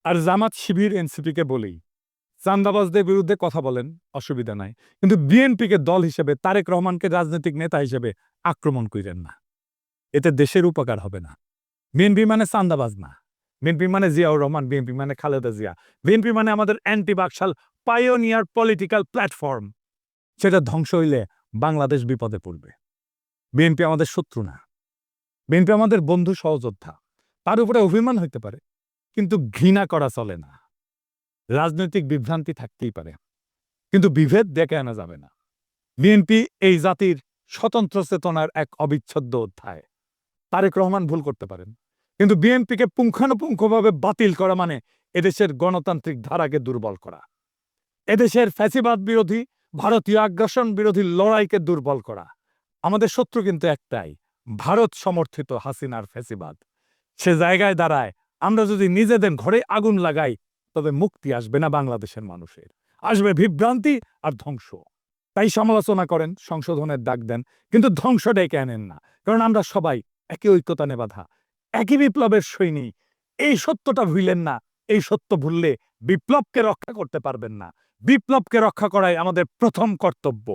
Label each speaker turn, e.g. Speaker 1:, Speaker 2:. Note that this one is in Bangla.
Speaker 1: আর জামাত শিবির এনসিপিকে বলেই চাঁদাবাজদের বিরুদ্ধে কথা বলেন, অসুবিধা নাই, কিন্তু বিএনপিকে দল হিসেবে তারেক রহমানকে রাজনৈতিক নেতা হিসেবে আক্রমণ করেন না। এতে দেশের উপকার হবে না। বিএনপি মানে চাঁদাবাজ না, বিএনপি মানে জিয়াউর রহমান, বিএনপি মানে খালেদা জিয়া, বিএনপি মানে আমাদের anti Baksal pioneer political platform. সেটা ধ্বংস হইলে বাংলাদেশ বিপদে পড়বে। বিএনপি আমাদের শত্রু না, বিএনপি আমাদের বন্ধু সহযোদ্ধা। তার উপরে অভিমান হইতে পারে, কিন্তু ঘৃণা করা চলে না। রাজনৈতিক বিভ্রান্তি থাকতেই পারে, কিন্তু বিভেদ ডেকে আনা যাবে না। বিএনপি এই জাতির স্বতন্ত্র চেতনার এক অবিচ্ছেদ্য অধ্যায়। তারেক রহমান ভুল করতে পারেন, কিন্তু বিএনপিকে পুঙ্খানুপুঙ্খভাবে বাতিল করা মানে এদেশের গণতান্ত্রিক ধারাকে দুর্বল করা, এদেশের ফ্যাসিবাদ বিরোধী, ভারতীয় আগ্রাসন বিরোধী লড়াইকে দুর্বল করা। আমাদের শত্রু কিন্তু একটাই, ভারত সমর্থিত হাসিনার ফ্যাসিবাদ। সে জায়গায় দাঁড়ায় আমরা যদি নিজেদের ঘরে আগুন লাগাই, তবে মুক্তি আসবে না বাংলাদেশের মানুষের, আসবে বিভ্রান্তি আর ধ্বংস। তাই সমালোচনা করেন, সংশোধনের ডাক দেন, কিন্তু ধ্বংস ডেকে আনেন না। কারণ আমরা সবাই একই ঐক্যতানে বাঁধা, একই বিপ্লবের সৈনিক। এই সত্যটা ভুলেন না। এই সত্য ভুললে বিপ্লবকে রক্ষা করতে পারবেন না। বিপ্লবকে রক্ষা করাই আমাদের প্রথম কর্তব্য।